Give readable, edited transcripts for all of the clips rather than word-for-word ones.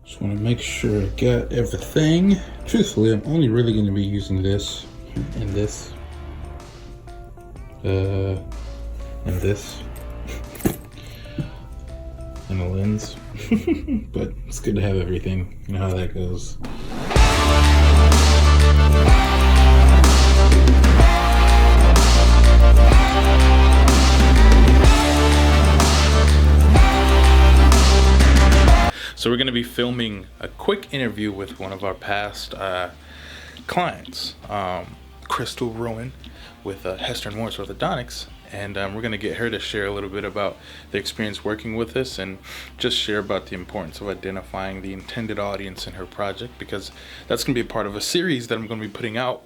Just want to make sure I got everything. Truthfully, I'm only really going to be using this and this. And this. And a lens. But it's good to have everything. You know how that goes. So we're going to be filming a quick interview with one of our past clients, Crystal Rowan with Hester Morris Orthodontics, and we're going to get her to share a little bit about the experience working with us and just share about the importance of identifying the intended audience in her project, because that's going to be a part of a series that I'm going to be putting out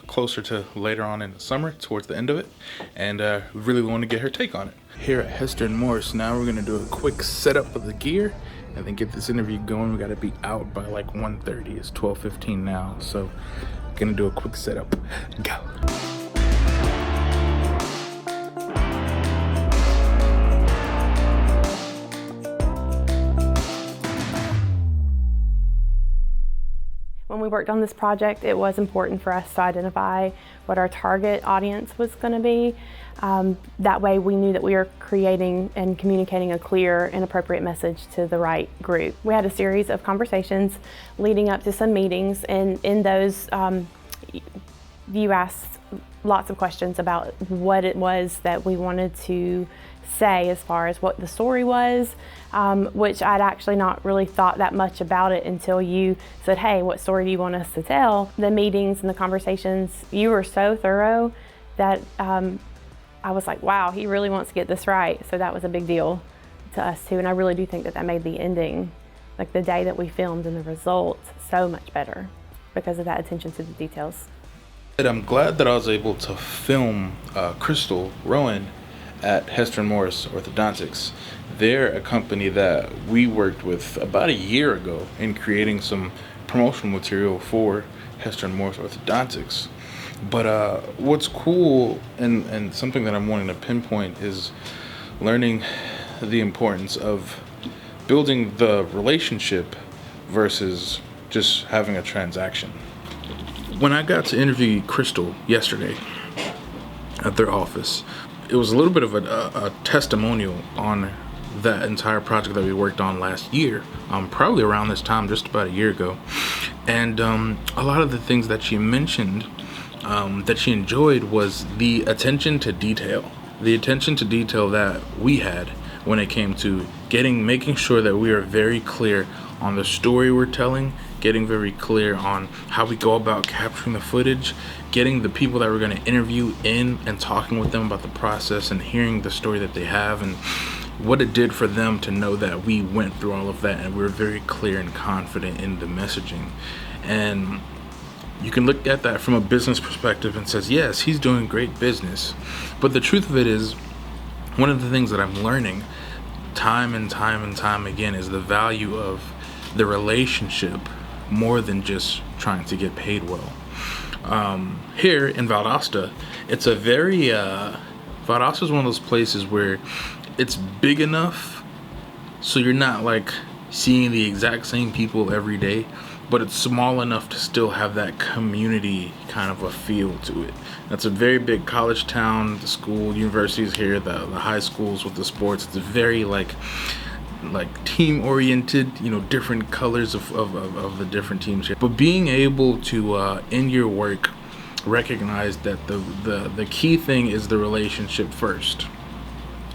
closer to later on in the summer, towards the end of it, and we really want to get her take on it. Here at Hester Morris now, we're going to do a quick setup of the gear and then get this interview going. We got to be out by like 1:30. It's 12:15 now, so gonna do a quick setup. Go. When we worked on this project, it was important for us to identify what our target audience was going to be. That way we knew that we were creating and communicating a clear and appropriate message to the right group. We had a series of conversations leading up to some meetings, and in those you asked lots of questions about what it was that we wanted to say as far as what the story was, which I'd actually not really thought that much about it until you said, hey, what story do you want us to tell? The meetings and the conversations, you were so thorough that I was like, wow, he really wants to get this right. So that was a big deal to us too, and I really do think that that made the ending, like the day that we filmed and the results, so much better because of that attention to the details. I'm glad that I was able to film Crystal Rowan at Hester Morris Orthodontics. They're a company that we worked with about a year ago in creating some promotional material for Hester Morris Orthodontics. But what's cool and something that I'm wanting to pinpoint is learning the importance of building the relationship versus just having a transaction. When I got to interview Crystal yesterday at their office, it was a little bit of a testimonial on that entire project that we worked on last year, probably around this time, just about a year ago. And a lot of the things that she mentioned that she enjoyed was the attention to detail. The attention to detail that we had when it came to making sure that we are very clear on the story we're telling, getting very clear on how we go about capturing the footage, getting the people that we're going to interview in and talking with them about the process and hearing the story that they have and what it did for them to know that we went through all of that and we were very clear and confident in the messaging. And you can look at that from a business perspective and says, yes, he's doing great business. But the truth of it is, one of the things that I'm learning time and time again is the value of the relationship more than just trying to get paid well. Here in Valdosta, it's a very Valdosta is one of those places where it's big enough so you're not like seeing the exact same people every day, but it's small enough to still have that community kind of a feel to it. That's a very big college town. The school, universities here, the high schools with the sports, it's very like team oriented, different colors of the different teams here. But being able to in your work recognize that the key thing is the relationship first.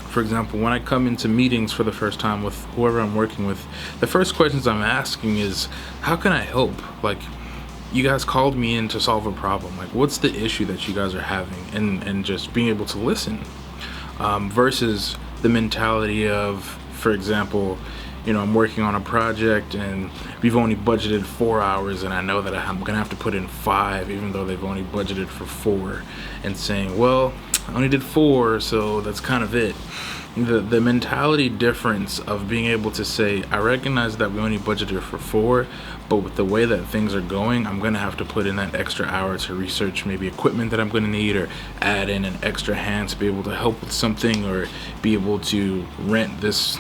For example, when I come into meetings for the first time with whoever I'm working with, the first questions I'm asking is, how can I help? Like, you guys called me in to solve a problem. Like, what's the issue that you guys are having? And just being able to listen versus the mentality of, for example, I'm working on a project and we've only budgeted 4 hours and I know that I'm gonna have to put in 5 even though they've only budgeted for 4, and saying, well, I only did 4, so that's kind of it. The mentality difference of being able to say, I recognize that we only budgeted for 4, but with the way that things are going, I'm gonna have to put in that extra hour to research maybe equipment that I'm gonna need, or add in an extra hand to be able to help with something, or be able to rent this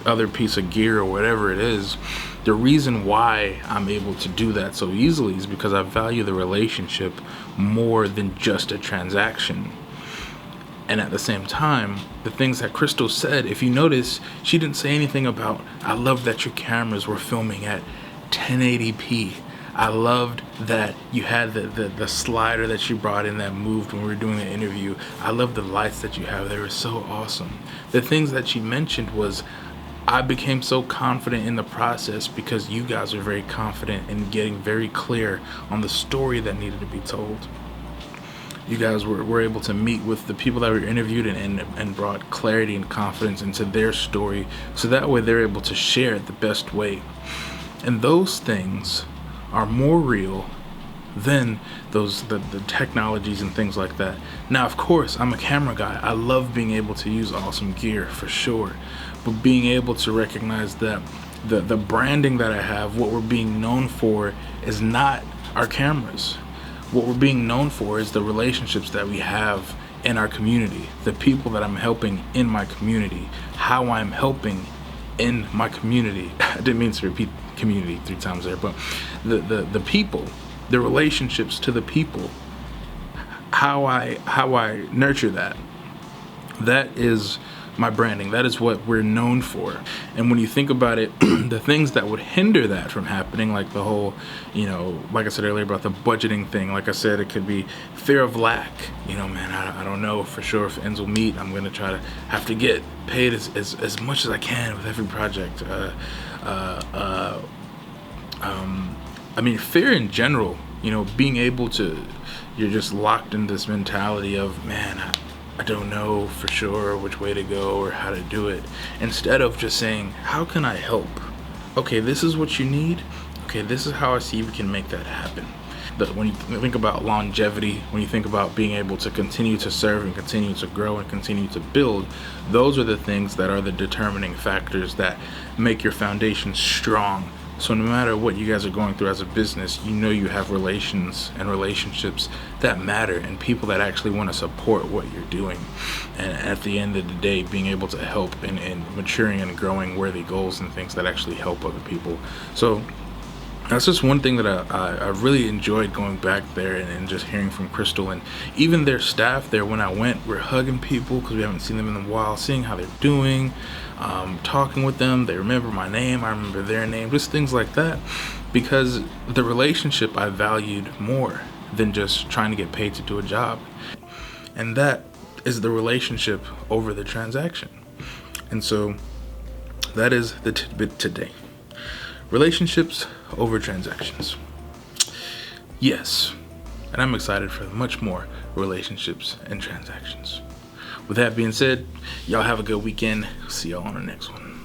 other piece of gear or whatever it is, the reason why I'm able to do that so easily is because I value the relationship more than just a transaction. And at the same time, the things that Crystal said, if you notice, she didn't say anything about, I love that your cameras were filming at 1080p. I loved that you had the slider that you brought in that moved when we were doing the interview. I love the lights that you have. They were so awesome. The things that she mentioned was, I became so confident in the process because you guys are very confident in getting very clear on the story that needed to be told. You guys were able to meet with the people that were interviewed and brought clarity and confidence into their story, so that way they're able to share it the best way. And those things are more real than the technologies and things like that. Now, of course, I'm a camera guy. I love being able to use awesome gear for sure, but being able to recognize that the branding that I have, what we're being known for, is not our cameras. What we're being known for is the relationships that we have in our community, the people that I'm helping in my community, how I'm helping in my community. I didn't mean to repeat community 3 times there, but the people, the relationships to the people, how I nurture that. That is my branding. That is what we're known for. And when you think about it, the things that would hinder that from happening, like the whole, like I said earlier about the budgeting thing, like I said, it could be fear of lack. Man, I don't know for sure if ends will meet. I'm going to try to have to get paid as much as I can with every project. Fear in general, being able to, you're just locked in this mentality of, man, I don't know for sure which way to go or how to do it. Instead of just saying, how can I help? Okay, this is what you need. Okay, this is how I see we can make that happen. But when you think about longevity, when you think about being able to continue to serve and continue to grow and continue to build, those are the things that are the determining factors that make your foundation strong. So no matter what you guys are going through as a business, you have relations and relationships that matter and people that actually want to support what you're doing. And at the end of the day, being able to help in maturing and growing worthy goals and things that actually help other people. So that's just one thing that I really enjoyed going back there and just hearing from Crystal, and even their staff there. When I went, we're hugging people because we haven't seen them in a while, seeing how they're doing, talking with them. They remember my name, I remember their name, just things like that, because the relationship I valued more than just trying to get paid to do a job. And that is the relationship over the transaction. And so that is the tidbit today. Relationships over transactions. Yes, and I'm excited for much more relationships and transactions. With that being said, y'all have a good weekend. See y'all on the next one.